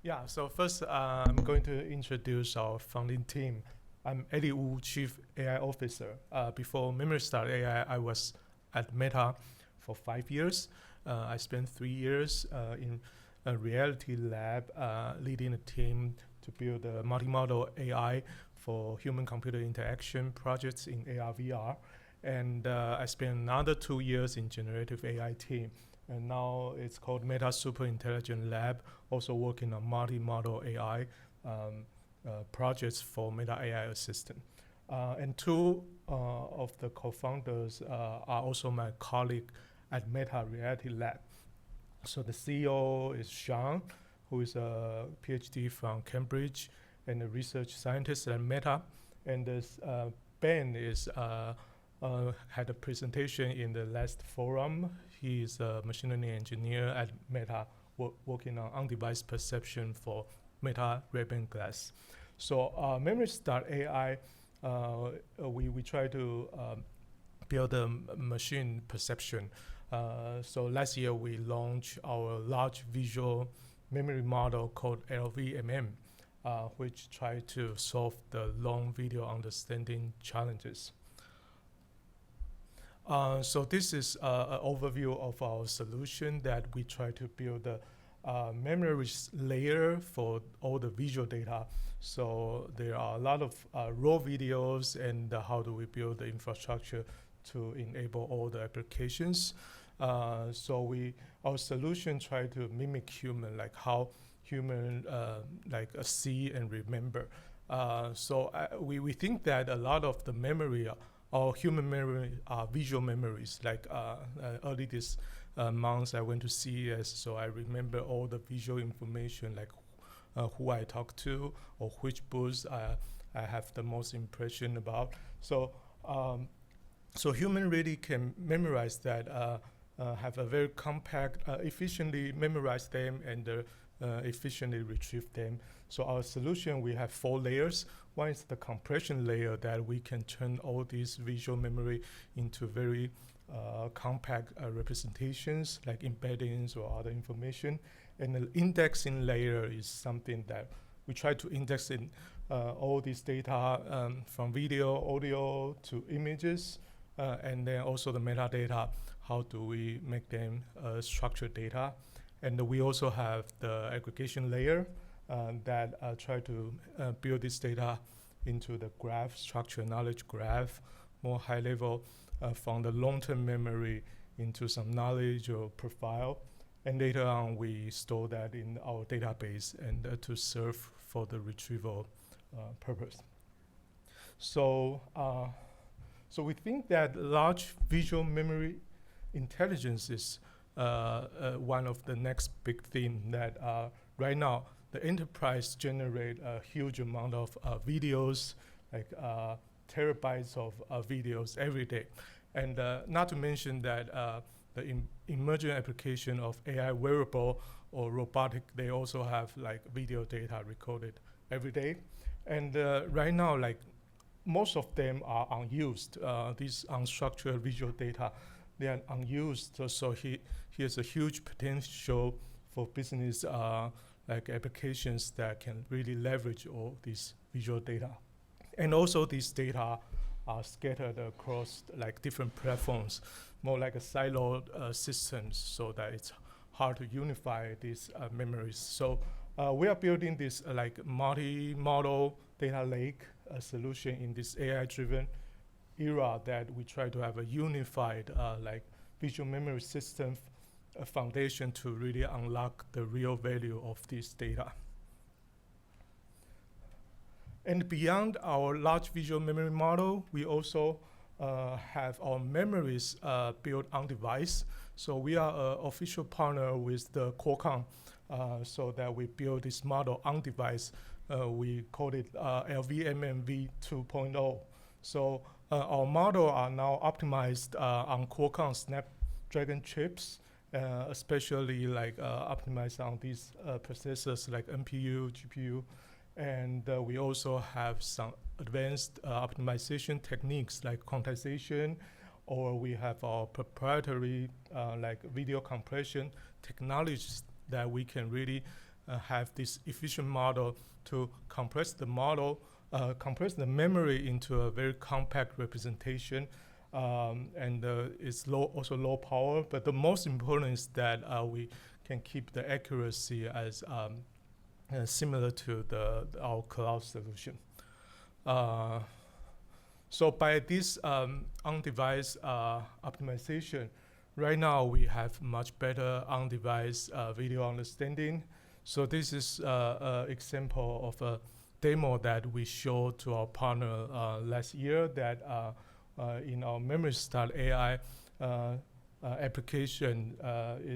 Yeah, so first I'm going to introduce our founding team. I'm Eddy Wu, Chief AI Officer. Before Memories.ai, I was at Meta for 5 years. I spent 3 years in a reality lab leading a team to build a multimodal AI for human-computer interaction projects in AR/VR. And I spent another 2 years in generative AI team. And now it's called Meta Super Intelligent Lab, also working on multi-model AI projects for Meta AI Assistant. And two of the co-founders are also my colleague at Meta Reality Lab. So the CEO is Sean, who is a PhD from Cambridge and a research scientist at Meta. And this Ben is had a presentation in the last forum. He is a machine learning engineer at Meta, working on-device perception for Meta Ray-Ban glass. So Memories.ai, we try to build a machine perception. So last year we launched our large visual memory model called LVMM, which try to solve the long video understanding challenges. So this is an overview of our solution that we try to build a memory layer for all the visual data. So there are a lot of raw videos, and how do we build the infrastructure to enable all the applications. So our solution try to mimic human, like how human see and remember. So we think that a lot of the memory our human memory are visual memories. Like early this month, I went to CES, so I remember all the visual information, like who I talked to or which booths I have the most impression about. So so human really can memorize that, have a very compact, efficiently memorize them and efficiently retrieve them. So our solution, we have 4 layers. One is the compression layer that we can turn all these visual memory into very compact representations like embeddings or other information. And the indexing layer is something that we try to index in all this data from video, audio to images, and then also the metadata. How do we make them structured data? And we also have the aggregation layer that try to build this data into the graph structure, knowledge graph, more high level from the long-term memory into some knowledge or profile. And later on, we store that in our database and to serve for the retrieval purpose. So, so we think that large visual memory intelligence is one of the next big thing that right now the enterprise generate a huge amount of videos, like terabytes of videos every day. And not to mention that the emerging application of AI wearable or robotic, they also have like video data recorded every day. And right now, like most of them are unused. These unstructured visual data, they are unused. So here's a huge potential for business like applications that can really leverage all these visual data. And also these data are scattered across like different platforms, more like a siloed systems, so that it's hard to unify these memories. So we are building this like multi-model data lake solution in this AI-driven era, that we try to have a unified like visual memory system foundation to really unlock the real value of this data. And beyond our large visual memory model, we also have our memories built on device. So we are an official partner with the Qualcomm, so that we build this model on device. We call it LVMMV 2.0. So our model are now optimized on Qualcomm Snapdragon chips, especially like optimized on these processors like NPU, GPU. And we also have some advanced optimization techniques like quantization, or we have our proprietary like video compression technologies that we can really have this efficient model to compress the model, compress the memory into a very compact representation. And it's also low power, but the most important is that we can keep the accuracy as similar to our cloud solution. So by this on-device optimization, right now we have much better on-device video understanding. So this is an example of a demo that we showed to our partner last year that in our Memories.ai application,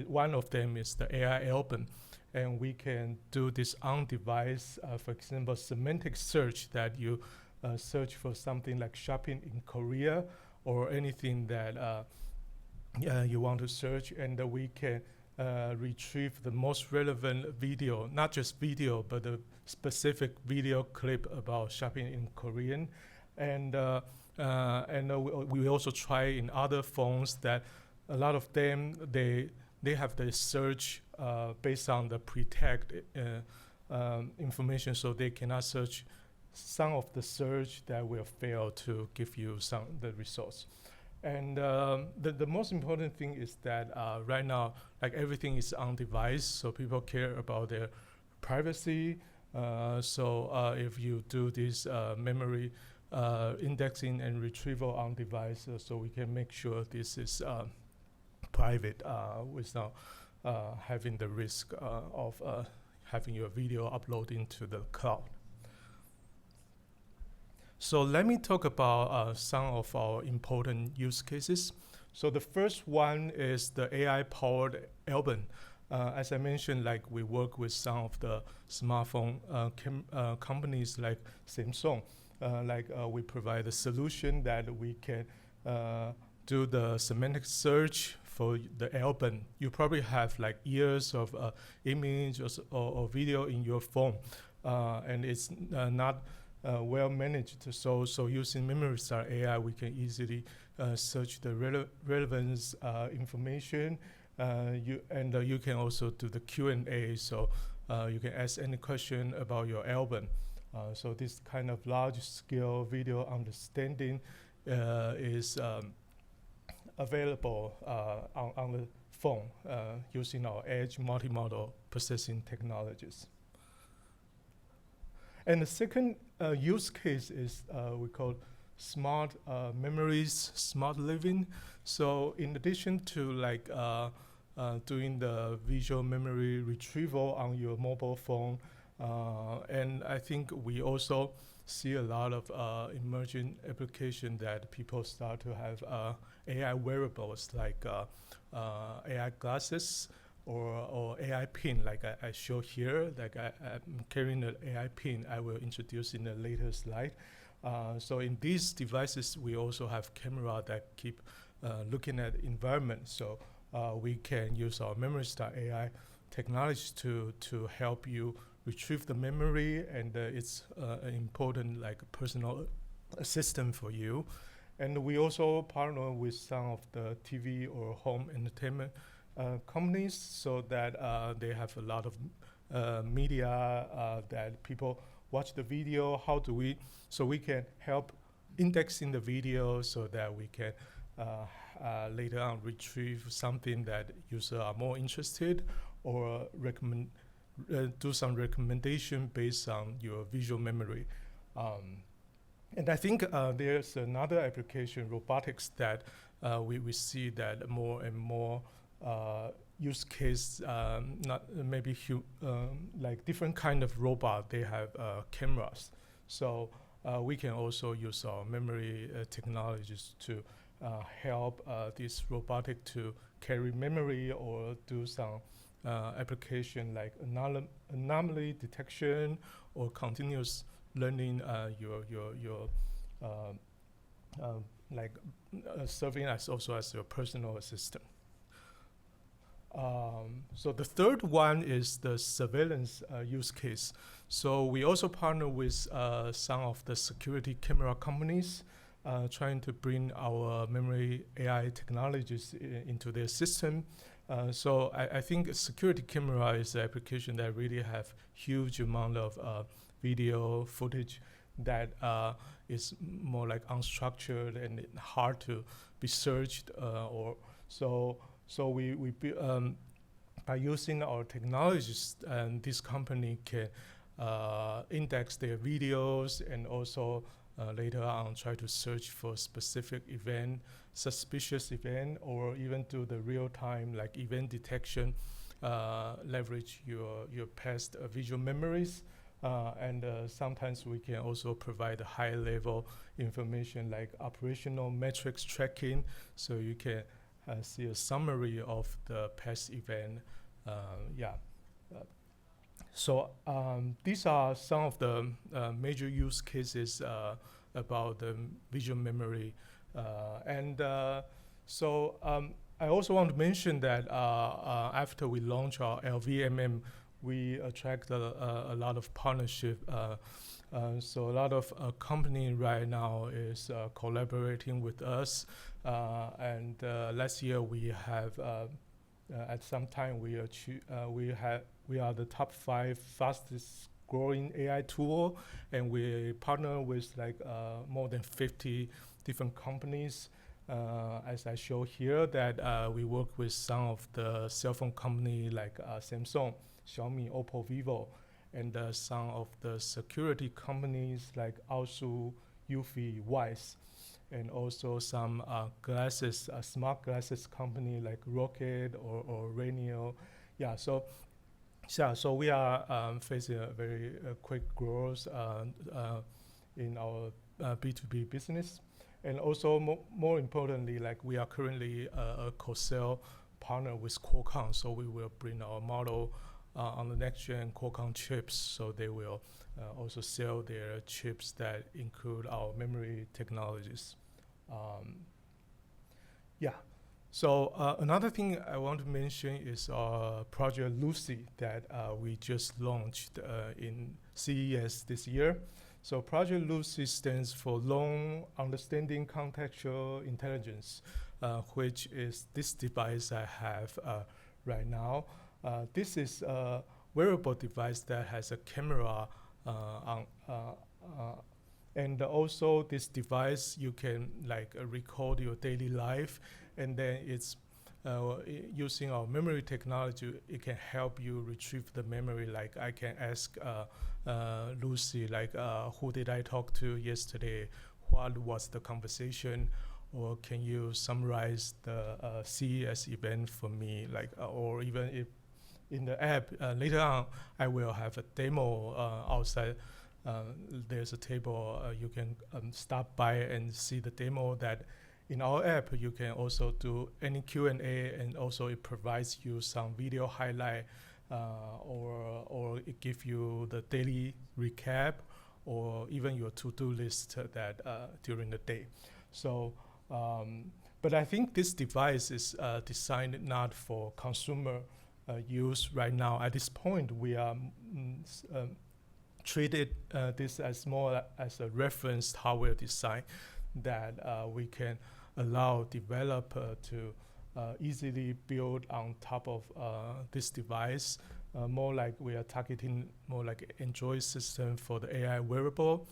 one of them is the AI album. And we can do this on-device, for example, semantic search that you search for something like shopping in Korea or anything that you want to search, and we can retrieve the most relevant video, not just video, but a specific video clip about shopping in Korean. And we also try in other phones that a lot of them, they have the search based on the pre-tagged information, so they cannot search some of the search that will fail to give you some the results. And the most important thing is that right now, like everything is on device, so people care about their privacy. So if you do this memory indexing and retrieval on device, so we can make sure this is private without having the risk of having your video uploaded into the cloud. So let me talk about some of our important use cases. So the first one is the AI-powered album. As I mentioned, like we work with some of the smartphone companies like Samsung. We provide a solution that we can do the semantic search for the album. You probably have like years of image or video in your phone, and it's not well managed. So using Memories.ai, we can easily search the relevance information. You can also do the Q&A, so you can ask any question about your album. So this kind of large-scale video understanding is available on the phone using our edge multimodal processing technologies. And the second use case is we call smart memories, smart living. So in addition to like doing the visual memory retrieval on your mobile phone, and I think we also see a lot of emerging application that people start to have AI wearables like AI glasses or AI pin, like I show here. Like I'm carrying an AI pin I will introduce in a later slide. So in these devices, we also have camera that keep looking at environment. So we can use our Memories.ai technology to help you retrieve the memory, and it's an important like personal assistant for you. And we also partner with some of the TV or home entertainment companies, so that they have a lot of media that people watch the video. So we can help indexing the video so that we can later on retrieve something that users are more interested, or do some recommendation based on your visual memory. And I think there's another application, robotics, that we see that more and more use case, not maybe like different kind of robot, they have cameras. So we can also use our memory technologies to help this robotic to carry memory or do some application like anomaly detection or continuous learning, serving as also as your personal assistant. So the third one is the surveillance use case. So we also partner with some of the security camera companies, trying to bring our memory AI technologies into their system. So I think security camera is an application that really have huge amount of video footage that is more like unstructured and hard to be searched or so. So by using our technologies, and this company can index their videos and also later on try to search for specific event, suspicious event, or even do the real-time like event detection, leverage your past visual memories. And sometimes we can also provide high-level information like operational metrics tracking, so you can see a summary of the past event. Yeah. So these are some of the major use cases about the visual memory. I also want to mention that after we launch our LVMM, we attract a lot of partnership. So a lot of company right now is collaborating with us. Last year we have at some time we are the top 5 fastest growing AI tool, and we partner with like more than 50 different companies. As I show here, that we work with some of the cell phone company like Samsung, Xiaomi, Oppo, Vivo, and some of the security companies like Alsu, Eufy, Wise, and also some glasses, smart glasses company like Rocket or Rainier. Yeah, so we are facing a very quick growth in our B2B business. And also more importantly, like we are currently a co-sell partner with Qualcomm, so we will bring our model on the next gen Qualcomm chips, so they will also sell their chips that include our memory technologies. Yeah. So another thing I want to mention is Project Lucy that we just launched in CES this year. So Project Lucy stands for Long Understanding Contextual Intelligence, which is this device I have right now. This is a wearable device that has a camera and also this device you can like record your daily life, and then it's using our memory technology, it can help you retrieve the memory. Like I can ask Lucy, like who did I talk to yesterday? What was the conversation? Or can you summarize the CES event for me? Like, or even if in the app later on, I will have a demo outside. There's a table you can stop by and see the demo. That in our app you can also do any Q&A, and also it provides you some video highlight or it gives you the daily recap or even your to-do list that during the day. So but I think this device is designed not for consumer use right now. At this point we are treated this as more as a reference hardware design that we can allow developer to easily build on top of this device. More like we are targeting more like Android system for the AI wearable,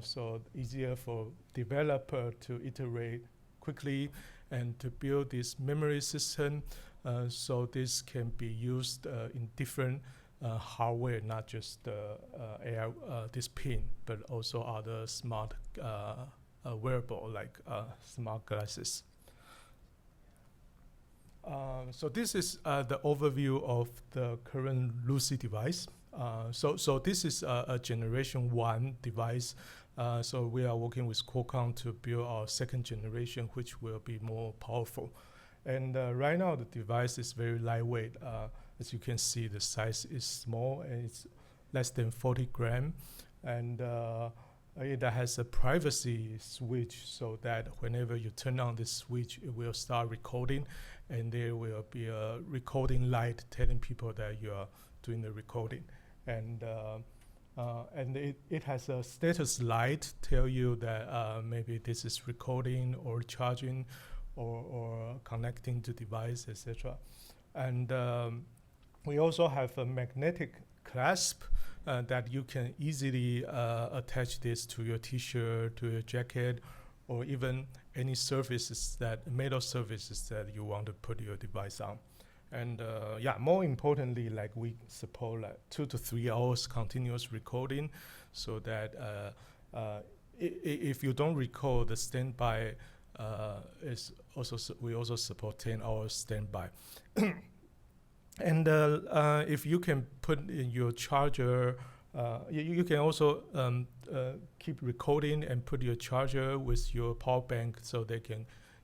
so easier for developer to iterate quickly and to build this memory system. So this can be used in different hardware, not just the AI this pin, but also other smart wearable like smart glasses. So this is the overview of the current Lucy device. So this is a generation 1 device. So we are working with Qualcomm to build our second generation, which will be more powerful. And right now the device is very lightweight. As you can see, the size is small and it's less than 40 grams. And it has a privacy switch, so that whenever you turn on this switch, it will start recording, and there will be a recording light telling people that you are doing the recording. And it has a status light tell you that maybe this is recording or charging or connecting to device, etc. And we also have a magnetic clasp that you can easily attach this to your t-shirt, to your jacket, or even any surfaces that metal surfaces that you want to put your device on. And yeah, more importantly, like we support like 2 to 3 hours continuous recording, so that if you don't record, the standby is also we also support 10 hours standby. And if you can put in your charger, you can also keep recording and put your charger with your power bank, so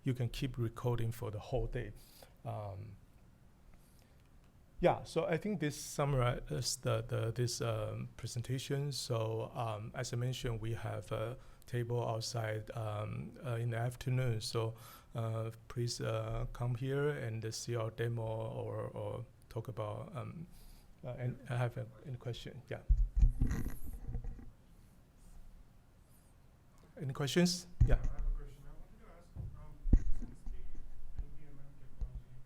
you can keep recording for the whole day. Yeah, so I think this summarizes this presentation. So as I mentioned, we have a table outside in the afternoon. So please come here and see our demo or talk about and have any question. Yeah. Any questions? Yeah. I have a question. I wanted to ask, since the LVMM technology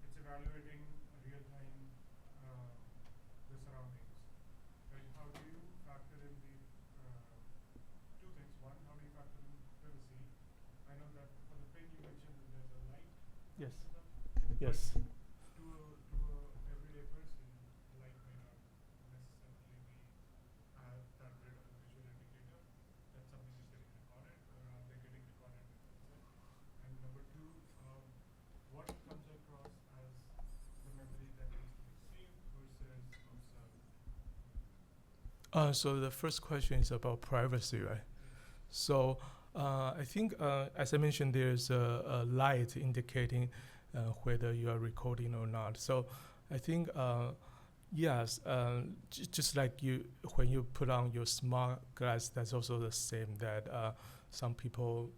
it's evaluating real-time the surroundings, right? How do you factor in the two things? One, how do you factor in privacy? I know that for the pen you mentioned that there's a light. Yes. Setup, Yes. to a everyday person, light may not necessarily be that great of a visual indicator that something is getting recorded, or are they getting recorded themselves? And number two, what comes across as the memory that needs to be saved versus observed? So the first question is about privacy, right? So I think, as I mentioned, there's a light indicating whether you are recording or not. So I think, yes, just like when you put on your smart glass, that's also the same, that some people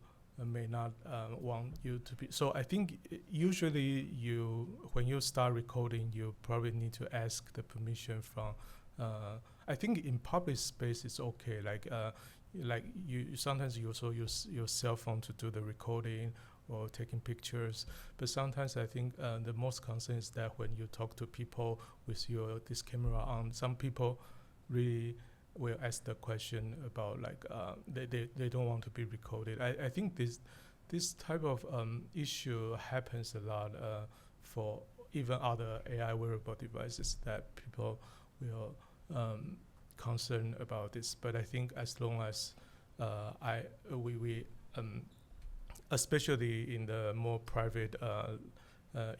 may not want you to be. So I think usually when you start recording, you probably need to ask the permission from, I think in public space it's okay, like you sometimes you also use your cell phone to do the recording or taking pictures, but sometimes I think the most concern is that when you talk to people with this camera on, some people really will ask the question about like they don't want to be recorded. I think this type of issue happens a lot for even other AI wearable devices, that people will concerned about this. But I think as long as we especially in the more private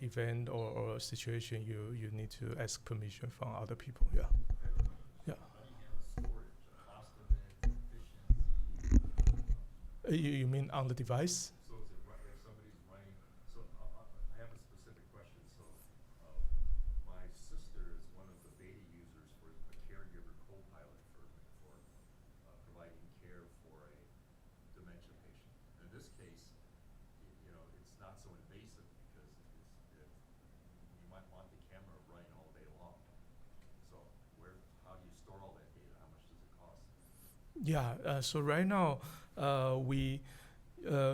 event or situation, you need to ask permission from other people. Yeah. Yeah. You mean on the device? So is it if somebody's running? So I have a specific question. So my sister is one of the beta users for a caregiver co-pilot for providing care for a dementia patient. In this case, you know, it's not so invasive because you might want the camera running all day long. So how do you store all that data? How much does it cost? Yeah. So right now,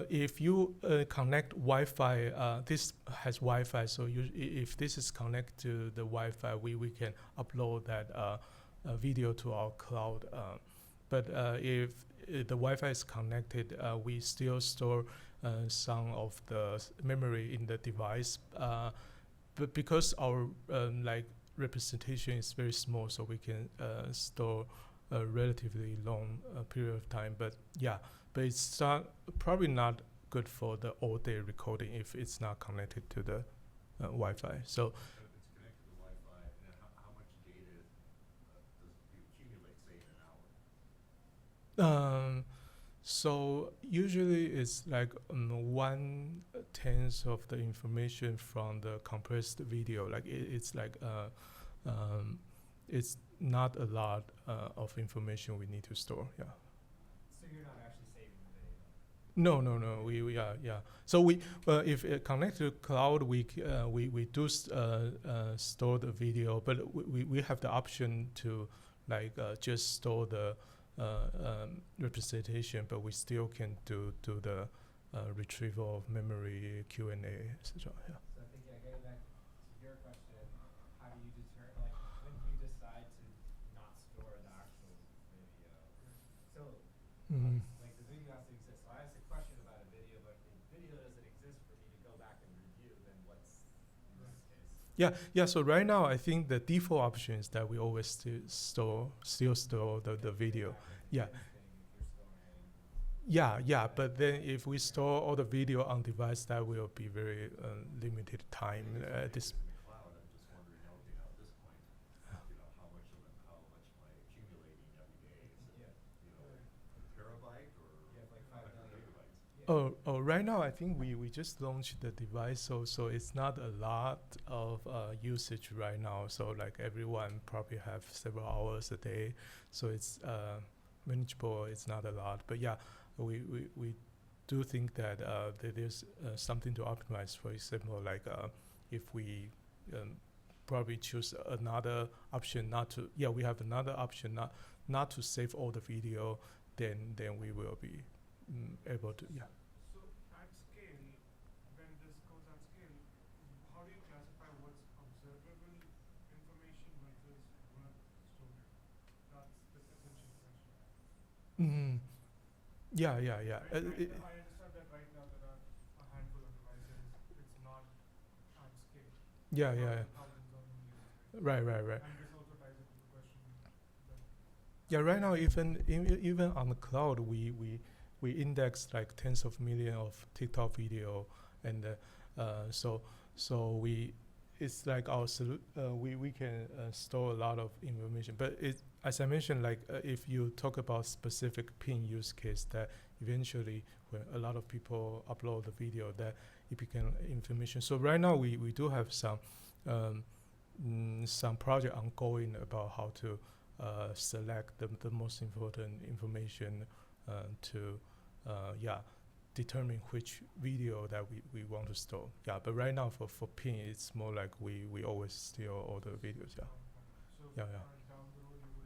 if you connect Wi-Fi, this has Wi-Fi. So if this is connected to the Wi-Fi, we can upload that video to our cloud. But if the Wi-Fi is connected, we still store some of the memory in the device. But because our representation is very small, so we can store a relatively long period of time. But yeah, but it's probably not good for the all-day recording if it's not connected to the Wi-Fi. So It's connected to Wi-Fi, and then how much data do you accumulate, say, in an hour? So usually it's like 1/10 of the information from the compressed video. Like it's like it's not a lot of information we need to store. Yeah. So you're not actually saving the video? No. We are, yeah. So if it connect to cloud, we do store the video, but we have the option to just store the representation, but we still can do the retrieval of memory, Q&A, etc. Yeah. So I think, getting back Mhm. Like the video has to exist. So I asked a question about a video, but if video doesn't exist for me to go back and review, then what's the use case? Yeah. So right now, I think the default option is that we always still store the video. Yeah. If you're storing. But then if we store all the video on device, that will be very limited time. This. In the cloud, I'm just wondering, okay, now at this point, how much am I accumulating every day? Is it, a terabyte or Yeah, like 500 5 gigabytes? Oh, right now I think we just launched the device, so it's not a lot of usage right now. So like everyone probably have several hours a day, so it's manageable. It's not a lot, but yeah, we do think that there's something to optimize. For example, like if we probably choose another option not to. Yeah, we have another option not to save all the video. Then we will be able to. Yeah. So at scale, when this goes at scale, how do you classify what's observable information versus worth storing? That's the essential question. Mm, yeah. Right? I understand that right now there are a handful of devices. It's not at scale. yeah. Thousands or millions. Right. And this also ties into the question that Yeah, right now even on the cloud, we index like tens of millions of TikTok video, and so we it's like we can store a lot of information. But as I mentioned, like if you talk about specific pin use case, that eventually when a lot of people upload the video, that it became information. So right now we do have some project ongoing about how to select the most important information to determine which video that we want to store. Yeah, but right now for pin, it's more like we always store all the videos. Yeah. So Yeah. down the road you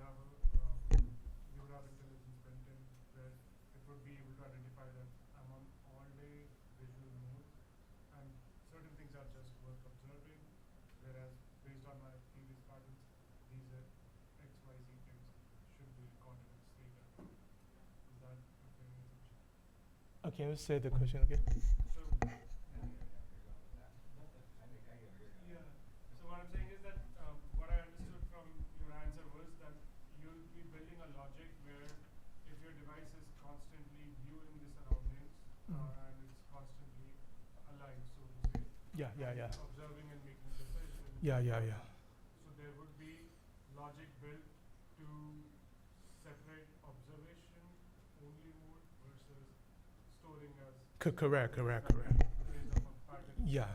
would have intelligence built in where it would be able to identify that I'm on all-day visual mode and certain things are just worth observing, whereas based on my previous patterns, these are X, Y, Z things should be recorded as data. Is that a fair assumption? Can you say the question again? So yeah. So what I'm saying is that what I understood from your answer was that you'll be building a logic where if your device is constantly viewing the surroundings and it's constantly alive, so to say, Yeah. observing and making decisions. Yeah. So there would be logic built to separate observation only mode versus storing as Correct. based off of pattern Yeah.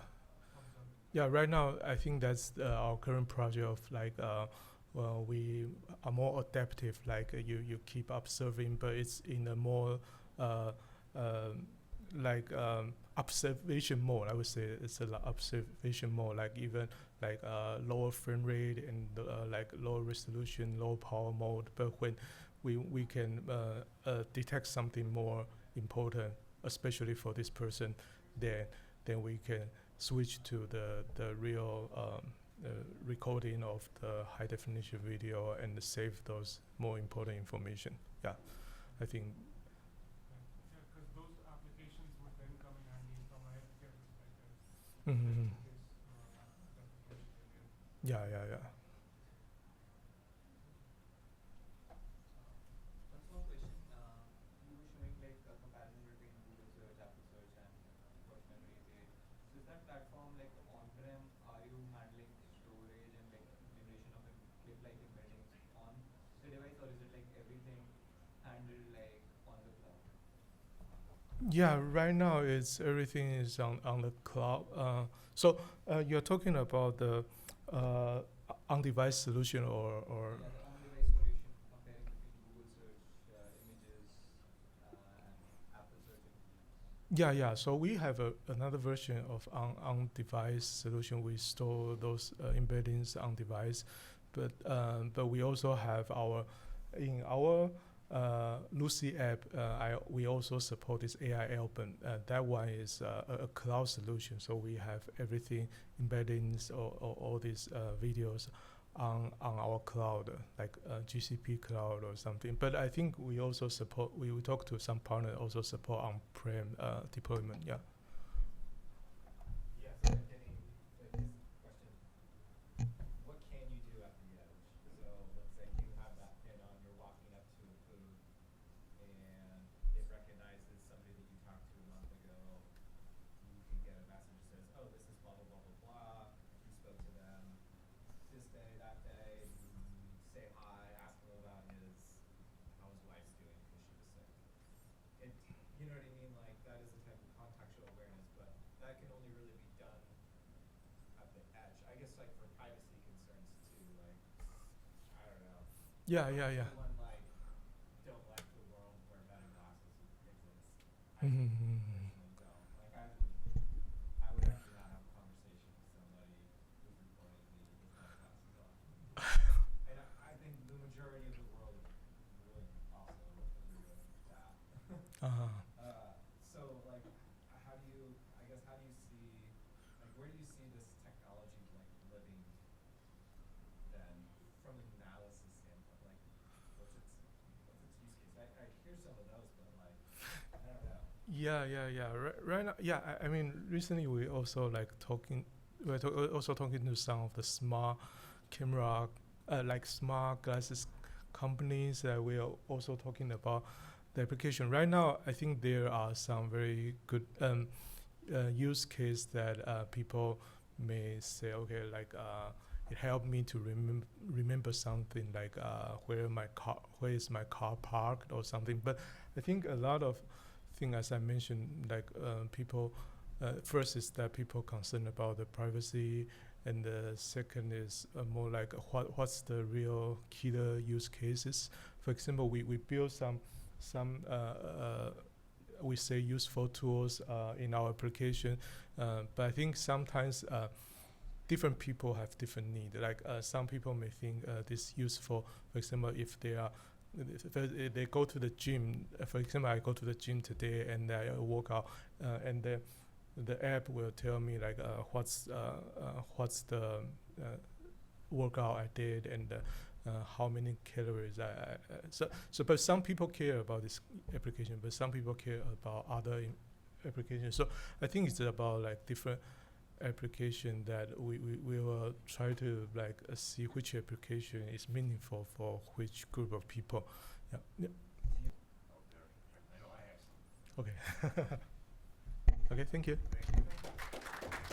observing. Yeah, right now I think that's our current project of like well, we are more adaptive. Like you keep observing, but it's in a more like observation mode. I would say it's a observation mode. Like even like lower frame rate and like lower resolution, low power mode. But when we can detect something more important, especially for this person, then we can switch to the real recording of the high definition video and save those more important information. Yeah, I think. Yeah, because those applications would then come in handy from a healthcare perspective. Mm-hmm. In case that application failure. Yeah. One small question. You were showing like a comparison between Google Search, Apple Search, and of course Memories.ai. So is that platform like on-prem? Are you handling storage and like generation of clip-like embeddings on the device, or is it like everything handled like on the cloud? Yeah, right now everything is on the cloud. So you're talking about the on-device solution or Yeah, the on-device solution comparing between Google Search images and Apple Search images. yeah. So we have another version of on-device solution. We store those embeddings on device, but we also have in our Lucy app. We also support this AI album. That one is a cloud solution. So we have everything embeddings or all these videos on our cloud, like GCP cloud or something. But I think we also support. We talk to some partner also support on-prem deployment. Yeah. Yeah, so I'm getting like this question. What can you do at the edge? So let's say you have that pin on, you're walking up to a booth, and it recognizes somebody that you talked to a month ago. You can get a message that says, oh, this is blah, blah, blah, blah, blah. You spoke to them this day, that day. You say hi, ask him about how his wife's doing because she was sick. You know what I mean? Like, that is a type of contextual awareness, but that can only really be done at the edge. I guess, like, for privacy concerns, too. Like, I don't know. Yeah, yeah, yeah. Everyone, like, don't like the world where meta glasses exist. I Mhm, personally don't. Like, I would actually not have a conversation with somebody who's reporting me with meta glasses on. And I think the majority of the world would also agree with that. So, like, how do you, I guess, how do you see, like, where do you see this technology, like, living then from an analysis standpoint? Like, what's its use case? I hear some of those, but, like, I don't know. Yeah, yeah, yeah. Right now, yeah. I mean, recently we also like talking. Also talking to some of the smart camera, like smart glasses companies. We are also talking about the application. Right now, I think there are some very good use case that people may say, okay, like it helped me to remember something, like where is my car parked or something. But I think a lot of thing, as I mentioned, like people. First is that people concerned about the privacy, and the second is more like what's the real killer use cases. For example, we build some we say useful tools in our application, but I think sometimes different people have different need. Like some people may think this useful. For example, if they go to the gym. For example, I go to the gym today and I work out, and the app will tell me like what's the workout I did and how many calories so but some people care about this application, but some people care about other applications. So I think it's about like different application that we will try to like see which application is meaningful for which group of people. Yeah. Yeah. Out there. I know I have some. Okay. Okay, thank you. Thank you.